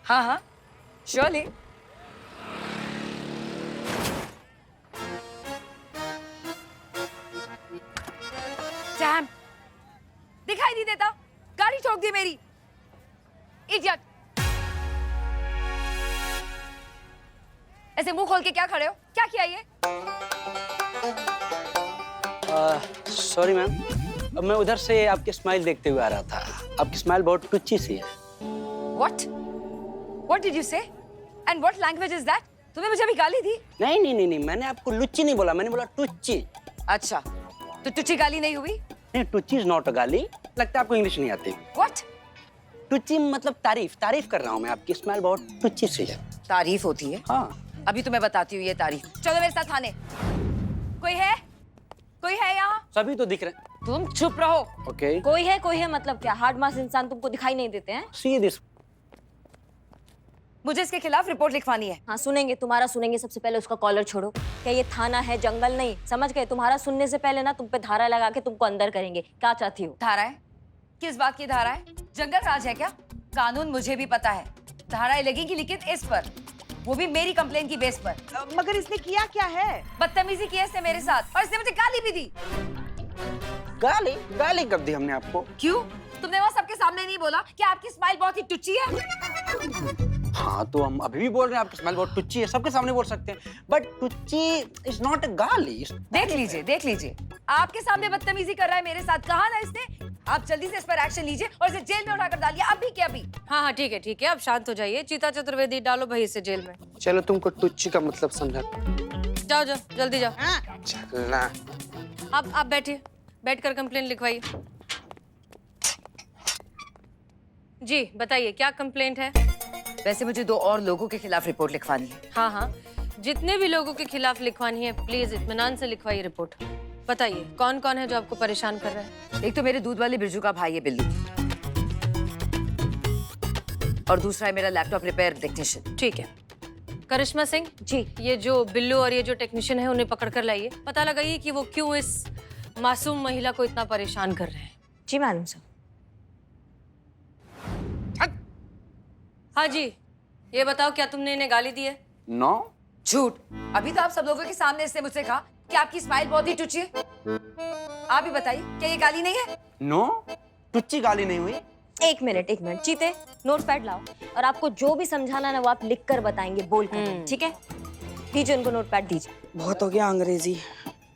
हाँ हाँ, surely. Dam, दिखाई नहीं देता, गाड़ी ठोक दी मेरी। इडियट। ऐसे मुंह खोल के क्या खड़े हो? क्या किया ये? सॉरी मैम, मैं उधर से आपकी स्माइल देखते हुए आ रहा था। आपकी स्माइल बहुत टुच्ची सी है। What? What did you say? And what language is that? तुमने मुझे अभी गाली दी? नहीं नहीं नहीं नहीं, मैंने आपको लुच्ची नहीं बोला, मैंने बोला टुच्ची। अच्छा, तो टुच्ची गाली नहीं हुई? नहीं, टुच्ची इज नॉट अ गाली। लगता है आपको इंग्लिश नहीं आती। What? टुच्ची मतलब तारीफ कर रहा हूँ मैं। आपकी स्माइल बहुत टुच्ची सी है। तारीफ होती है? हाँ। अभी तुम्हें बताती हूँ ये तारीफ। चलो मेरे साथ थाने। कोई है? कोई है यहाँ? सभी तो दिख रहे हैं। तुम चुप रहो। ओके। कोई है मतलब क्या? हार्ड मास इंसान तुमको दिखाई नहीं देते हैं? See this. मुझे इसके खिलाफ रिपोर्ट लिखवानी है। हाँ सुनेंगे, तुम्हारा सुनेंगे। सबसे पहले उसका कॉलर छोड़ो। क्या ये थाना है, जंगल नहीं, समझ गए? तुम्हारा सुनने से पहले ना तुम पे धारा लगा के तुमको अंदर करेंगे। क्या चाहती हो? धारा है? किस बात की धारा है? जंगल राज है क्या? कानून मुझे भी पता है। धाराएं लगेगी, लेकिन इस पर, वो भी मेरी कंप्लेन की बेस पर। मगर इसने किया क्या है? बदतमीजी की है इसने मेरे साथ, और इसने मुझे गाली भी दी। गाली कब दी हमने आपको? क्यों? तुमने वहाँ सबके सामने नहीं बोला कि आपकी स्माइल बहुत ही टुच्ची है? हाँ, तो हम अभी भी बोल रहे हैं आपकी स्माइल बहुत टुच्ची है। सबके सामने बोल सकते हैं, बट टुच्ची इज नॉट अ गाली। देख लीजिए, आपके सामने बदतमीजी कर रहा है मेरे साथ। कहा ना इसने? आप जल्दी से इस पर एक्शन लीजिए और इसे जेल में उठाकर डालिए, अभी के अभी। हाँ ठीक है, अब शांत हो जाइए। चीता चतुर्वेदी डालो भाई इसे जेल में। चलो, तुमको टुच्ची का मतलब समझा। जाओ जल्दी जाओ। चलना। आप बैठिए, बैठकर कंप्लेन लिखवाइए। जी बताइए, क्या कंप्लेंट है? वैसे मुझे 2 और लोगों के खिलाफ रिपोर्ट लिखवानी है। हाँ, जितने भी लोगों के खिलाफ लिखवानी है प्लीज इत्मीनान से लिखवाइए रिपोर्ट। बताइए कौन कौन है जो आपको परेशान कर रहा है? एक तो मेरे दूध वाले बिरजू का भाई है बिल्लू, और दूसरा है मेरा लैपटॉप रिपेयर टेक्नीशियन। ठीक है, करिश्मा सिंह जी, ये जो बिल्लू और ये जो टेक्नीशियन है उन्हें पकड़ कर लाइए। पता लगाइए कि वो क्यों इस मासूम महिला को इतना परेशान कर रहे हैं। जी मैडम सर। हाँ जी, ये बताओ क्या तुमने इन्हें गाली दी है? नो। झूठ। अभी तो आप सब लोगों के सामने इसने मुझसे कहा कि आपकी स्माइल बहुत ही टुच्ची है। आप ही बताइए, क्या ये गाली नहीं है? नो, टुच्ची गाली नहीं हुई। एक मिनट चीते, नोटपैड लाओ, और आपको जो भी समझाना ना वो आप लिख कर बताएंगे, बोल कर। ठीक है, दीजिए उनको नोटपैड दीजिए। बहुत हो गया अंग्रेजी।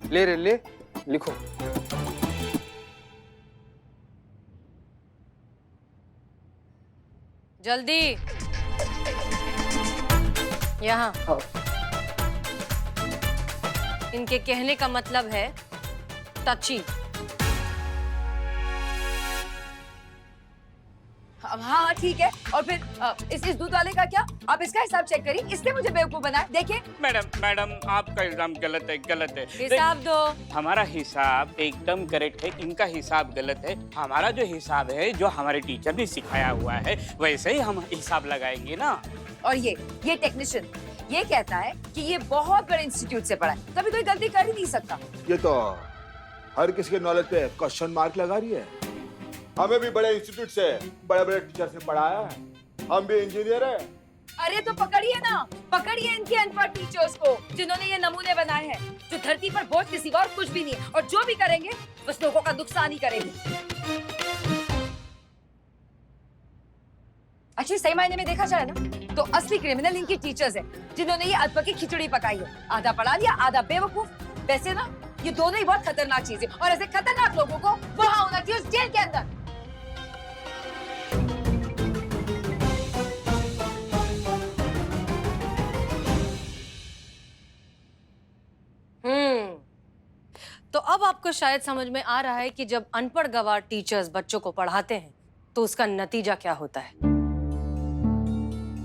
ले लिखो। जल्दी यहाँ। इनके कहने का मतलब है टची। हाँ ठीक है, और फिर इस दूध वाले का क्या? आप इसका हिसाब चेक करिए, इसने मुझे बेवकूफ बनाया। देखिए मैडम आपका इल्जाम गलत है। हिसाब दो। हमारा हिसाब एकदम करेक्ट है, इनका हिसाब गलत है। हमारा जो हिसाब है, जो हमारे टीचर ने सिखाया हुआ है, वैसे ही हम हिसाब लगाएंगे ना। और ये टेक्नीशियन ये कहता है कि ये बहुत बड़े इंस्टीट्यूट से पढ़ा है, कभी कोई गलती कर ही नहीं सकता। ये तो हर किसी के नॉलेज पे क्वेश्चन मार्क लगा रही है। हमें भी बड़े इंस्टीट्यूट से बड़े टीचर से पढ़ाया है, हम भी इंजीनियर है। अरे तो पकड़िए इनके अनपढ़ टीचर्स को, जिन्होंने ये नमूने बनाए हैं, जो धरती पर बोझ किसी और कुछ भी नहीं है, और जो भी करेंगे बस लोगों का नुकसान ही करेंगे। एक्चुअली सही मायने में देखा जाए ना तो असली क्रिमिनल इनकी टीचर्स हैं, जिन्होंने ये अल्प की खिचड़ी पकाई है। आधा पढ़ा लिया, आधा बेवकूफ। वैसे ना ये दोनों ही बहुत खतरनाक चीजें, और ऐसे खतरनाक लोगों को वहां होना चाहिए, उस जेल के अंदर। तो अब आपको शायद समझ में आ रहा है कि जब अनपढ़ गवार टीचर्स बच्चों को पढ़ाते हैं तो उसका नतीजा क्या होता है।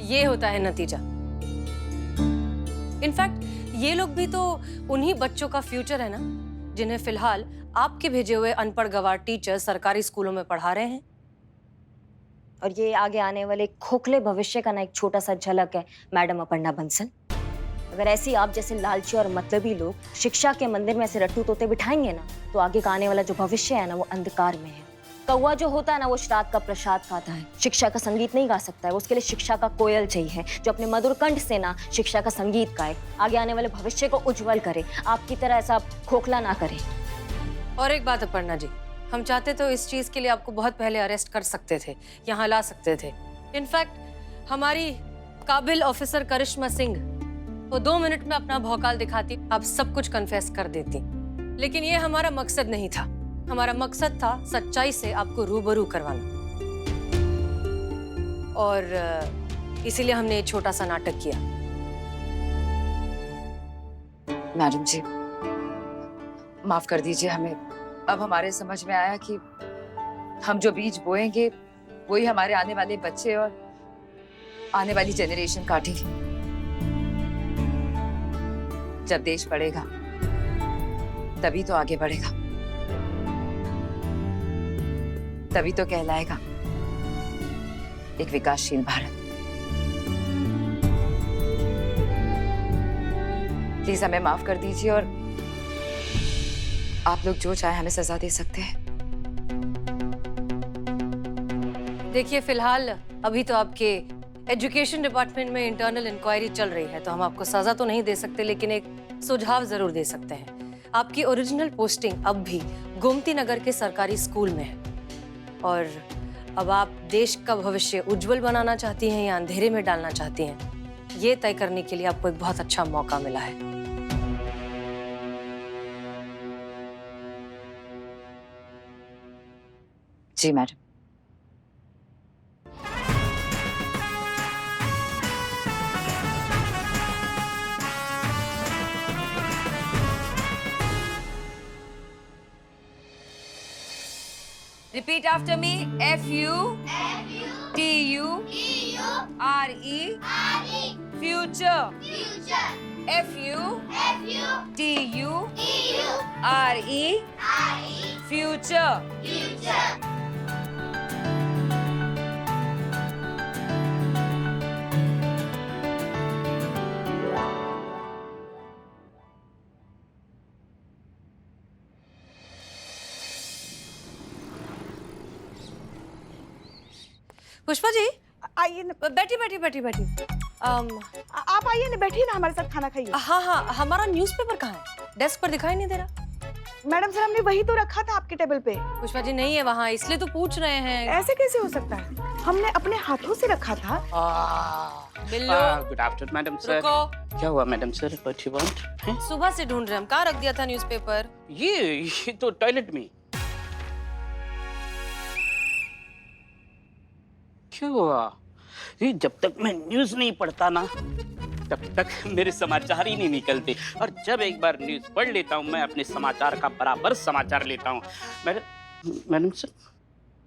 ये होता है नतीजा। इनफैक्ट ये लोग भी तो उन्हीं बच्चों का फ्यूचर है ना, जिन्हें फिलहाल आपके भेजे हुए अनपढ़ गवार टीचर सरकारी स्कूलों में पढ़ा रहे हैं। और ये आगे आने वाले खोखले भविष्य का ना एक छोटा सा झलक है मैडम अपर्णा बंसल। अगर ऐसी आप जैसे लालची और मतलबी लोग शिक्षा के मंदिर में ऐसे रट्टू तोते बिठाएंगे ना, तो आगे का आने वाला जो भविष्य है ना, वो अंधकार में है। कौवा जो होता है ना, वो श्राद्ध का प्रसाद खाता है, शिक्षा का संगीत नहीं गा सकता है। उसके लिए शिक्षा का कोयल चाहिए, जो अपने मधुर कंठ से ना शिक्षा का संगीत गाए, आगे आने वाले भविष्य को उज्जवल करे, आपकी तरह ऐसा खोखला ना करे। और एक बात अपर्णा जी, हम चाहते तो इस चीज के लिए आपको बहुत पहले अरेस्ट कर सकते थे, यहाँ ला सकते थे। इनफैक्ट हमारी काबिल ऑफिसर करिश्मा सिंह वो 2 मिनट में अपना भौकाल दिखाती, आप सब कुछ कन्फेस कर देती। लेकिन ये हमारा मकसद नहीं था। हमारा मकसद था सच्चाई से आपको रूबरू करवाना, और इसीलिए हमने एक छोटा सा नाटक किया। मैडम जी, माफ कर दीजिए हमें। अब हमारे समझ में आया कि हम जो बीज बोएंगे वही हमारे आने वाले बच्चे और आने वाली जनरेशन काटेगी। जब देश बढ़ेगा तभी तो आगे बढ़ेगा, तभी तो कहलाएगा एक विकासशील भारत। प्लीज हमें माफ कर दीजिए और आप लोग जो चाहे हमें सजा दे सकते हैं। देखिए, फिलहाल अभी तो आपके एजुकेशन डिपार्टमेंट में इंटरनल इंक्वायरी चल रही है, तो हम आपको सजा तो नहीं दे सकते, लेकिन एक सुझाव जरूर दे सकते हैं। आपकी ओरिजिनल पोस्टिंग अब भी गोमती नगर के सरकारी स्कूल में है, और अब आप देश का भविष्य उज्जवल बनाना चाहती हैं या अंधेरे में डालना चाहती हैं, ये तय करने के लिए आपको एक बहुत अच्छा मौका मिला है। जी madam. Repeat after me. F-U-T-U-R-E. Future. F-U-T-U-R-E. Future. Pushpa ji, आइए ना, बैठी बैठी बैठी बैठी। आप आइए ना, बैठिए ना, हमारे साथ खाना खाइए। हाँ हाँ, हमारा न्यूज़पेपर कहाँ है? डेस्क पर दिखाई नहीं दे रहा। मैडम सर, हमने वही तो रखा था आपके टेबल पे। पुष्पा जी नहीं है वहाँ, इसलिए तो पूछ रहे हैं। ऐसे कैसे हो सकता है? हमने अपने हाथों से रखा था। बिल्लो, गुड आफ्टरनून मैडम सर। रुको। क्या हुआ madam sir? What you want? सुबह से ढूंढ रहे हम, कहाँ रख दिया था न्यूज़पेपर? ये तो टॉयलेट में। क्या हुआ? ये जब तक मैं न्यूज़ नहीं पढ़ता ना, तब तक मेरे समाचार ही नहीं निकलते, और जब एक बार न्यूज़ पढ़ लेता हूँ मैं अपने समाचार का बराबर समाचार लेता हूँ। मैडम सर,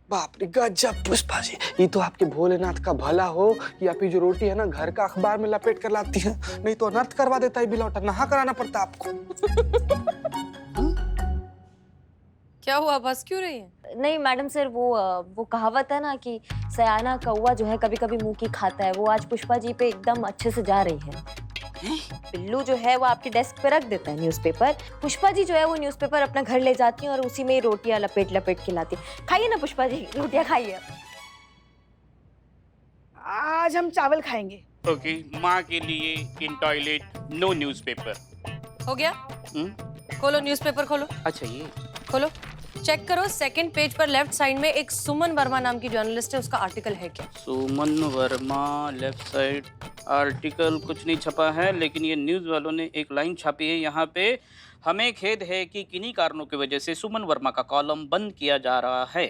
बाप रे गजब पुष्पा जी, ये तो आपके भोलेनाथ का भला हो कि आप ही जो रोटी है ना घर का अखबार में लपेट कर लाती है, नहीं तो अनर्थ करवा देता है बिलौटा, नहा कराना पड़ता आपको। क्या हुआ, बस क्यों रही है? नहीं मैडम सर, वो कहावत है ना कि सयाना कौवा जो है कभी कभी मुंह की खाता है, वो आज पुष्पा जी पे एकदम अच्छे से जा रही है। बिल्लू जो है वो आपके डेस्क पे रख देता है न्यूज़पेपर, पुष्पा जी जो है वो न्यूज़पेपर अपना घर ले जाती हैं और उसी में रोटियां लपेट लपेट के लाती हैं। खाइए ना पुष्पा जी, रोटियां खाइए। आज हम चावल खाएंगे। ओके, माँ के लिए इन टॉयलेट नो न्यूज़पेपर। हो गया? खोलो न्यूज़पेपर, खोलो। अच्छा, ये खोलो, चेक करो सेकंड पेज पर लेफ्ट साइड में एक सुमन वर्मा नाम की जर्नलिस्ट है, उसका आर्टिकल है क्या? सुमन वर्मा, लेफ्ट साइड आर्टिकल कुछ नहीं छपा है, लेकिन ये न्यूज़ वालों ने एक लाइन छापी है यहाँ पे। हमें खेद है कि किन्हीं कारणों की वजह से सुमन वर्मा का कॉलम बंद किया जा रहा है।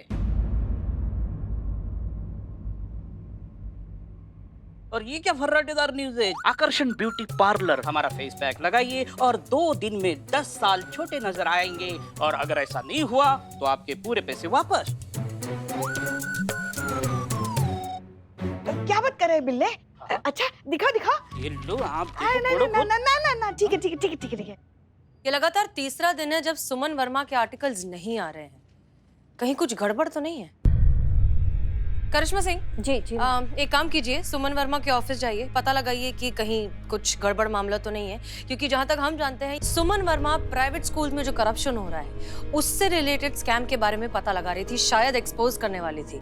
और ये क्या फर्राटेदार न्यूज़ है? आकर्षण ब्यूटी पार्लर हमारा फेस पैक लगाइए और 2 दिन में 10 साल छोटे नजर आएंगे, और अगर ऐसा नहीं हुआ तो आपके पूरे पैसे वापस। क्या बात कर रहे हैं बिल्ले? अच्छा दिखा दिखा। ये लो आप ना ना, ठीक है ठीक है ठीक है ठीक है ठीक है। ये लगातार तीसरा दिन है जब सुमन वर्मा के आर्टिकल्स नहीं आ रहे हैं। कहीं कुछ गड़बड़ तो नहीं है? करिश्मा सिंह, जी जी एक काम कीजिए, सुमन वर्मा के ऑफिस जाइए, पता लगाइए कि कहीं कुछ गड़बड़ मामला तो नहीं है, क्योंकि जहां तक हम जानते हैं सुमन वर्मा प्राइवेट स्कूल में जो करप्शन हो रहा है उससे रिलेटेड स्कैम के बारे में पता लगा रही थी, शायद एक्सपोज करने वाली थी।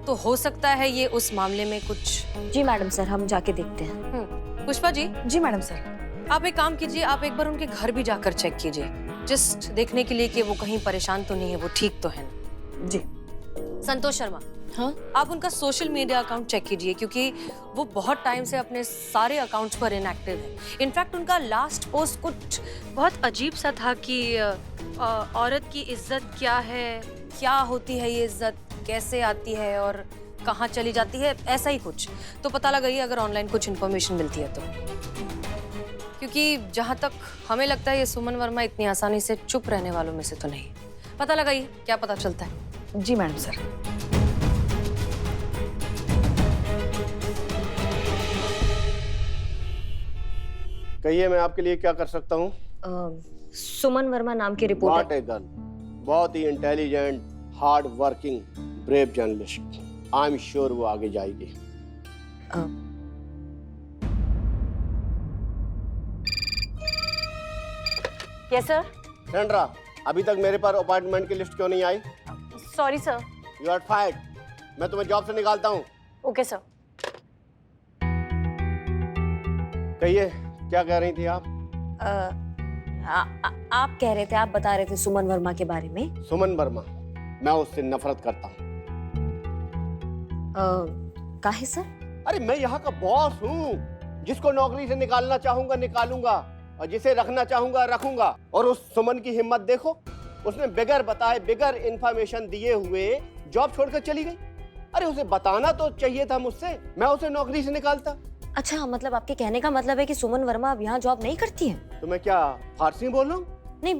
तो हो सकता है ये उस मामले में कुछ। जी मैडम सर, हम जाके देखते हैं। पुष्पा जी, जी मैडम सर। आप एक काम कीजिए, आप एक बार उनके घर भी जाकर चेक कीजिए, जस्ट देखने के लिए कि वो कहीं परेशान तो नहीं है, वो ठीक तो है ना। जी। संतोष शर्मा, हाँ आप उनका सोशल मीडिया अकाउंट चेक कीजिए, क्योंकि वो बहुत टाइम से अपने सारे अकाउंट्स पर इनएक्टिव है। इनफैक्ट उनका लास्ट पोस्ट कुछ बहुत अजीब सा था कि औरत की इज्जत क्या है, क्या होती है ये इज्जत, कैसे आती है और कहाँ चली जाती है, ऐसा ही कुछ। तो पता लगाइए अगर ऑनलाइन कुछ इन्फॉर्मेशन मिलती है तो, क्योंकि जहाँ तक हमें लगता है ये सुमन वर्मा इतनी आसानी से चुप रहने वालों में से तो नहीं। पता लगाइए क्या पता चलता है। जी मैडम सर। कहिए, मैं आपके लिए क्या कर सकता हूँ? सुमन वर्मा नाम की नॉट रिपोर्ट ए गर्ल, बहुत ही intelligent, hard working, brave journalist. I am sure वो आगे जाएगी। Yes sir. सेंड्रा, अभी तक मेरे पर अपॉइंटमेंट की लिस्ट क्यों नहीं आई? Sorry sir. You are fired. मैं तुम्हें जॉब से निकालता हूँ। Okay sir. कहिए, क्या कह रही थी आप? आप कह रहे थे, आप बता रहे थे सुमन वर्मा के बारे में। सुमन वर्मा, मैं उससे नफरत करता हूँ। काहे सर? अरे मैं यहाँ का बॉस हूँ, जिसको नौकरी से निकालना चाहूंगा निकालूंगा, और जिसे रखना चाहूंगा रखूंगा। और उस सुमन की हिम्मत देखो, उसने बगैर बताए, बगैर इंफॉर्मेशन दिए हुए जॉब छोड़कर चली गई। अरे उसे बताना तो चाहिए था मुझसे, मैं उसे नौकरी से निकालता। अच्छा, मतलब आपके कहने का मतलब है कि सुमन वर्मा अब यहाँ जॉब नहीं करती है? तो मैं क्या फारसी बोल रहा हूँ? नहीं,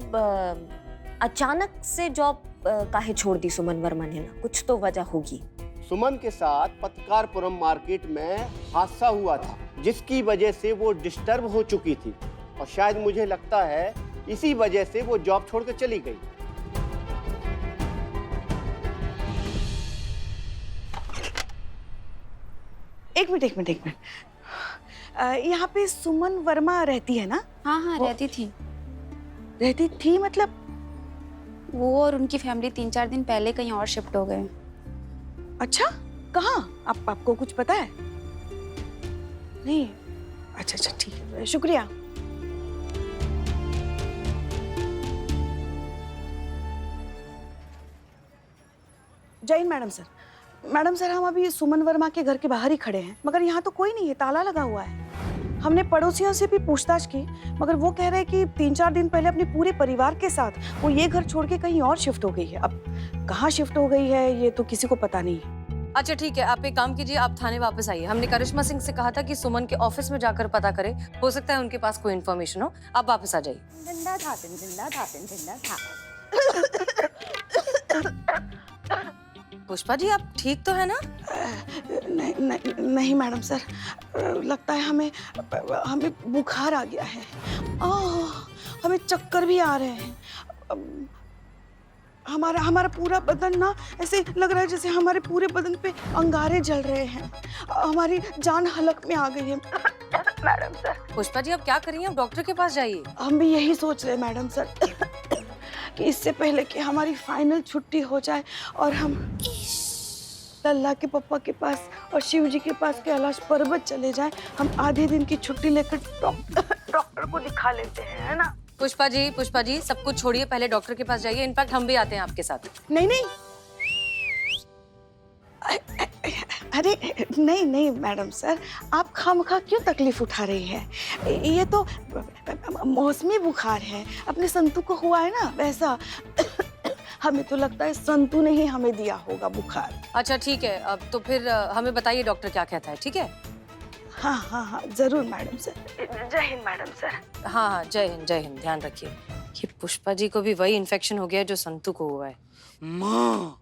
अचानक से जॉब काहे छोड़ दी सुमन वर्मा ने ना? कुछ तो वजह होगी। सुमन के साथ पतकारपुरम मार्केट में हादसा हुआ था, जिसकी वजह से वो डिस्टर्ब हो चुकी थी, और शायद मुझे लगता है इसी वजह से वो जॉब छोड़कर चली गई। एक मिनट। यहाँ पे सुमन वर्मा रहती है ना? हाँ हाँ, रहती थी। रहती थी मतलब? वो और उनकी फैमिली 3-4 दिन पहले कहीं और शिफ्ट हो गए। अच्छा, कहाँ? आपको कुछ पता है? नहीं। अच्छा ठीक है, शुक्रिया। जय Hind madam sir. Madam sir, हम अभी सुमन वर्मा के घर के बाहर ही खड़े हैं, मगर यहाँ तो कोई नहीं है, ताला लगा हुआ है। हमने पड़ोसियों से भी पूछताछ की, मगर वो कह रहे हैं कि 3-4 दिन पहले अपने पूरे परिवार के साथ वो ये घर छोड़ के कहीं और शिफ्ट हो गई है। अब कहाँ शिफ्ट हो गई है ये तो किसी को पता नहीं है। अच्छा ठीक है, आप एक काम कीजिए, आप थाने वापस आइए। हमने करिश्मा सिंह से कहा था कि सुमन के ऑफिस में जाकर पता करें, हो सकता है उनके पास कोई इन्फॉर्मेशन हो। आप वापस आ जाइए। पुष्पा जी, आप ठीक तो है ना? नहीं मैडम सर, लगता है हमें बुखार आ गया है। हमें चक्कर भी आ रहे हैं। हमारा पूरा बदन ना ऐसे लग रहा है जैसे हमारे पूरे बदन पे अंगारे जल रहे हैं। हमारी जान हलक में आ गई है मैडम सर। पुष्पा जी, आप क्या करिए, आप डॉक्टर के पास जाइए। हम भी यही सोच रहे हैं मैडम सर कि इससे पहले कि हमारी फाइनल छुट्टी हो जाए और हम लल्ला के पापा के पास और शिव जी के पास कैलाश पर्वत चले जाएं, हम आधे दिन की छुट्टी लेकर डॉक्टर को दिखा लेते हैं, है ना? पुष्पा जी, सब कुछ छोड़िए, पहले डॉक्टर के पास जाइए। इनफैक्ट हम भी आते हैं आपके साथ। नहीं। अरे नहीं मैडम सर, आप खामखा क्यों तकलीफ उठा रही है? ये तो मौसमी बुखार है, अपने संतू को हुआ है ना वैसा। हमें तो लगता है संतू ने ही हमें दिया होगा बुखार। अच्छा ठीक है, अब तो फिर हमें बताइए डॉक्टर क्या कहता है, ठीक है? हाँ, जरूर मैडम सर। जय हिंद मैडम सर। हाँ, जय हिंद, ध्यान रखिए। ये पुष्पा जी को भी वही इन्फेक्शन हो गया है जो संतू को हुआ है। माँ,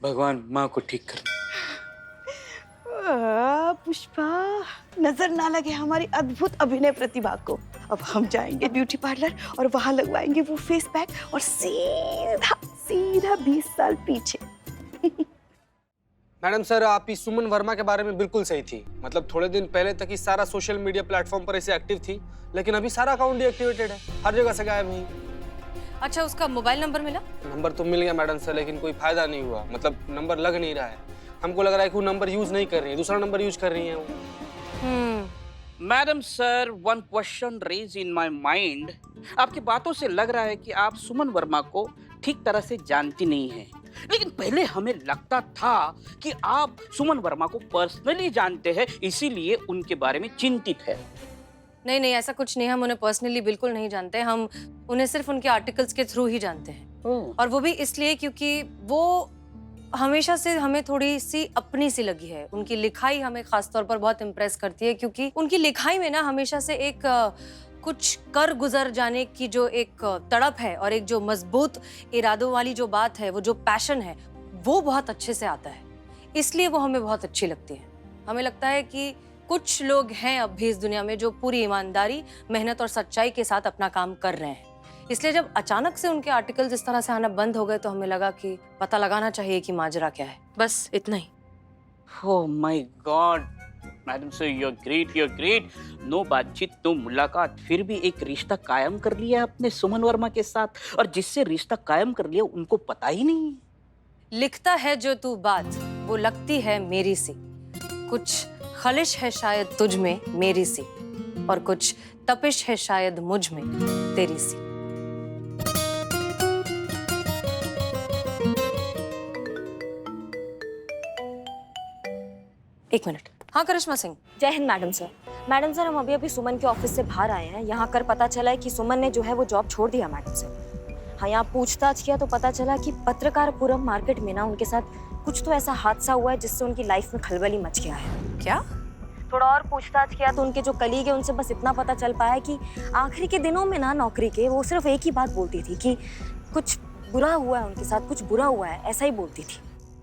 भगवान माँ को ठीक कर। पुष्पा, नजर ना लगे हमारी अद्भुत अभिनय प्रतिभा को। अब हम जाएंगे ब्यूटी पार्लर और वहां लगवाएंगे वो फेस पैक और सीधा 20 साल पीछे। मैडम सर, आप इस सुमन वर्मा के बारे में बिल्कुल सही थी। मतलब थोड़े दिन पहले तक ही सारा सोशल मीडिया प्लेटफॉर्म पर ऐसे एक्टिव थी, लेकिन अभी सारा अकाउंट डीएक्टिवेटेड है, हर जगह से गायब नहीं। अच्छा, उसका मोबाइल नंबर मिला? नंबर तो मिल गया मैडम सर, लेकिन कोई फायदा नहीं हुआ। मतलब नंबर लग नहीं रहा है। हमको लग रहा है कि वो नंबर यूज नहीं कर रही है, दूसरा नंबर यूज कर रही है वो। Madam sir, one question raise in my mind. आपकी बातों से लग रहा है कि आप सुमन वर्मा को ठीक तरह से जानती नहीं हैं। लेकिन पहले हमें लगता था कि आप सुमन वर्मा को पर्सनली जानते हैं, इसीलिए उनके बारे में चिंतित है। नहीं नहीं, ऐसा कुछ नहीं। हम उन्हें पर्सनली बिल्कुल नहीं जानते। हम उन्हें सिर्फ उनके आर्टिकल्स के थ्रू ही जानते हैं। और वो भी इसलिए क्योंकि वो हमेशा से हमें थोड़ी सी अपनी सी लगी है। उनकी लिखाई हमें खास तौर पर बहुत इम्प्रेस करती है, क्योंकि उनकी लिखाई में ना हमेशा से एक कुछ कर गुजर जाने की जो एक तड़प है और एक जो मजबूत इरादों वाली जो बात है, वो जो पैशन है, वो बहुत अच्छे से आता है। इसलिए वो हमें बहुत अच्छी लगती है। हमें लगता है कि कुछ लोग हैं अब भी इस दुनिया में जो पूरी ईमानदारी, मेहनत और सच्चाई के साथ अपना काम कर रहे हैं। इसलिए जब अचानक से उनके आर्टिकल्स इस तरह से आना बंद हो गए तो हमें लगा कि पता लगाना चाहिए कि माजरा क्या है। बस इतना ही। Oh my God madam sir, you are great, you are great. No बातचीत, नो मुलाकात, फिर भी एक रिश्ता कायम कर लिया आपने सुमन वर्मा के साथ। और जिससे रिश्ता कायम कर लिया उनको पता ही नहीं। लिखता है जो तू बात, वो लगती है मेरी सी। कुछ खलिश है शायद तुझ में मेरी सी, और कुछ तपिश है शायद मुझ में तेरी सी। एक मिनट। हाँ करिश्मा सिंह। जय Hind madam sir. Madam sir, हम अभी अभी सुमन के ऑफिस से बाहर आए हैं। यहाँ कर पता चला है कि सुमन ने जो है वो जॉब छोड़ दिया मैडम सर। हाँ, यहाँ पूछताछ किया तो पता चला कि पत्रकारपुरम मार्केट में ना उनके साथ कुछ तो ऐसा हादसा हुआ है जिससे उनकी लाइफ में खलबली मच गया है। क्या? थोड़ा और पूछताछ किया तो उनके जो कलीग है उनसे बस इतना पता चल पाया कि आखिरी के दिनों में ना नौकरी के वो सिर्फ एक ही बात बोलती थी कि कुछ बुरा हुआ है उनके साथ, कुछ बुरा हुआ है, ऐसा ही बोलती थी।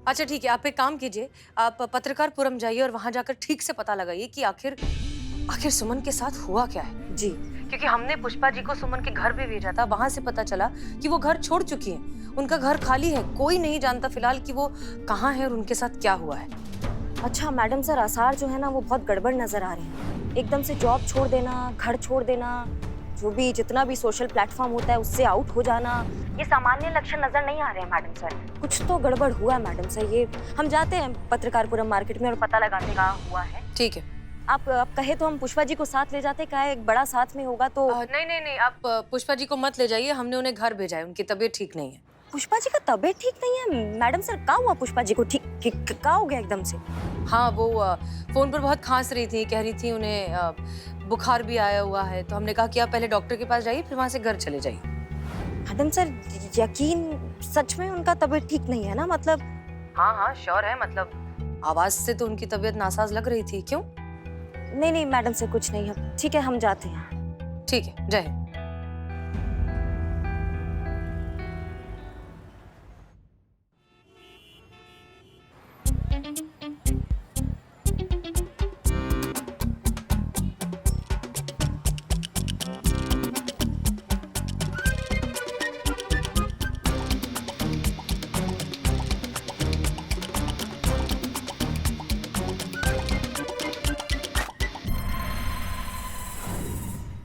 अच्छा ठीक है, आप एक काम कीजिए, आप पत्रकारपुरम जाइए और वहां जाकर ठीक से पता लगाइए कि आखिर सुमन के साथ हुआ क्या है। जी, क्योंकि हमने पुष्पा जी को सुमन के घर भी भेजा था, वहां से पता चला कि वो घर छोड़ चुकी हैं। उनका घर खाली है, कोई नहीं जानता फिलहाल कि वो कहाँ है और उनके साथ क्या हुआ है। अच्छा मैडम सर, आसार जो है ना वो बहुत गड़बड़ नजर आ रहे हैं। एकदम से जॉब छोड़ देना, घर छोड़ देना, जो भी जितना भी सोशल प्लेटफॉर्म होता है उससे आउट हो जाना, ये सामान्य लक्षण नजर नहीं आ रहे हैं मैडम सर। कुछ तो गड़बड़ हुआ है मैडम सर। ये हम जाते हैं पत्रकारपुरम मार्केट में और पता लगाते कहाँ हुआ है। ठीक है, आप कहे तो हम पुष्पा जी को साथ ले जाते, क्या एक बड़ा साथ में होगा तो। नहीं, आप पुष्पा जी को मत ले जाइए, हमने उन्हें घर भेजा है, उनकी तबीयत ठीक नहीं है। पुष्पा जी का तबीयत ठीक नहीं है मैडम सर? क्या हुआ पुष्पा जी को? ठीक क्या हो गया एकदम से? हाँ, वो फोन पर बहुत खांस रही थी, कह रही थी उन्हें बुखार भी आया हुआ है। तो हमने कहा कि आप पहले डॉक्टर के पास जाइए, फिर वहां से घर चले जाइए। मैडम सर, यकीन सच में उनका तबीयत ठीक नहीं है ना? मतलब हाँ श्योर है। मतलब आवाज से तो उनकी तबीयत नासाज लग रही थी। क्यों? नहीं मैडम सर, कुछ नहीं है। ठीक है, हम जाते हैं। ठीक है, जय हिंद।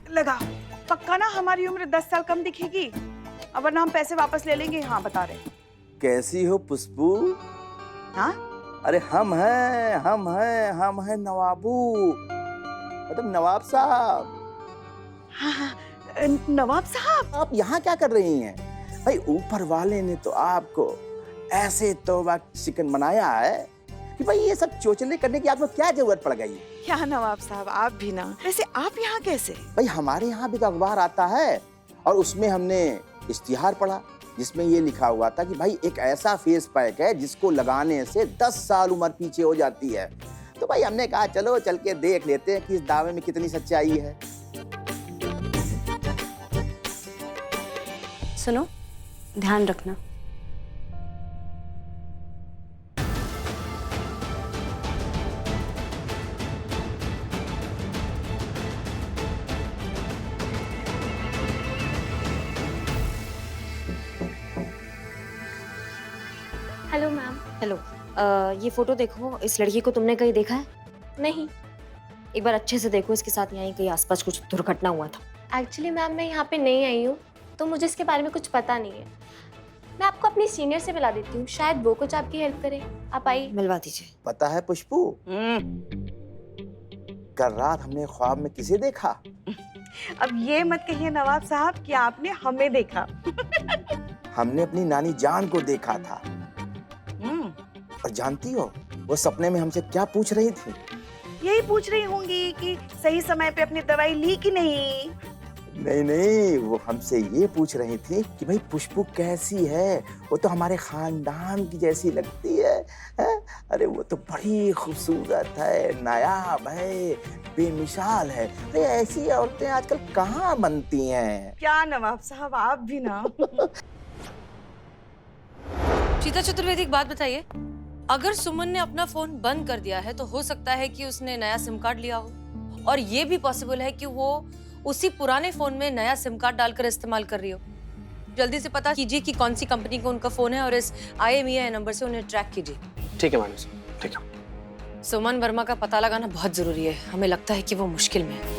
लगा पक्का ना हमारी उम्र 10 साल कम दिखेगी, अब वरना हम पैसे वापस ले लेंगे। हाँ बता रहे। कैसी हो पुष्पू? हाँ, अरे हम हैं नवाबू, मतलब नवाब साहब। हाँ, नवाब साहब, आप यहाँ क्या कर रही हैं? भाई ऊपर वाले ने तो आपको ऐसे तौबा चिकन बनाया है कि भाई ये सब चोचले करने की आपको क्या जरूरत पड़ गई? क्या नवाब साहब, आप भी ना। वैसे आप यहाँ कैसे? भाई हमारे यहाँ भी तो अखबार आता है और उसमें हमने इश्तिहार पढ़ा जिसमें ये लिखा हुआ था कि भाई एक ऐसा फेस पैक है जिसको लगाने से 10 साल उम्र पीछे हो जाती है। तो भाई हमने कहा चलो चल के देख लेते हैं कि इस दावे में कितनी सच्चाई है। सुनो, ध्यान रखना। Hello ma'am. हेलो। ये फोटो देखो, इस लड़की को तुमने कहीं देखा है? नहीं। एक बार अच्छे से देखो, इसके साथ यहीं कहीं आसपास कुछ दुर्घटना हुआ था। एक्चुअली मैम मैं यहाँ पे नई आई हूँ तो मुझे इसके बारे में कुछ पता नहीं है। मैं आपको अपनी सीनियर से मिला देती हूँ, शायद वो कुछ आपकी हेल्प करे। आप आइए। मिलवा दीजिए। पता है पुष्पू, कल रात हमने ख्वाब में किसे देखा? अब ये मत कहिए नवाब साहब कि आपने हमें देखा। हमने अपनी नानी जान को देखा था। और जानती हो वो सपने में हमसे क्या पूछ रही थी? यही पूछ रही होंगी कि सही समय पे अपनी दवाई ली कि नहीं। नहीं नहीं, वो हमसे ये पूछ रही थी कि भाई पुष्पू कैसी है, वो तो हमारे खानदान की जैसी लगती है, हैं? अरे वो तो बड़ी खूबसूरत है, नायाब है, बेमिसाल है। अरे ऐसी औरतें आजकल कहाँ बनती हैं? क्या नवाब साहब, आप भी ना। शीता चतुर्वेदी, एक बात बताइए, अगर सुमन ने अपना फोन बंद कर दिया है तो हो सकता है कि उसने नया सिम कार्ड लिया हो, और ये भी पॉसिबल है कि वो उसी पुराने फोन में नया सिम कार्ड डालकर इस्तेमाल कर रही हो। जल्दी से पता कीजिए कि कौन सी कंपनी का उनका फोन है और इस IMEI नंबर से उन्हें ट्रैक कीजिए। ठीक है मैडम, ठीक है। सुमन वर्मा का पता लगाना बहुत जरूरी है, हमें लगता है कि वो मुश्किल में है।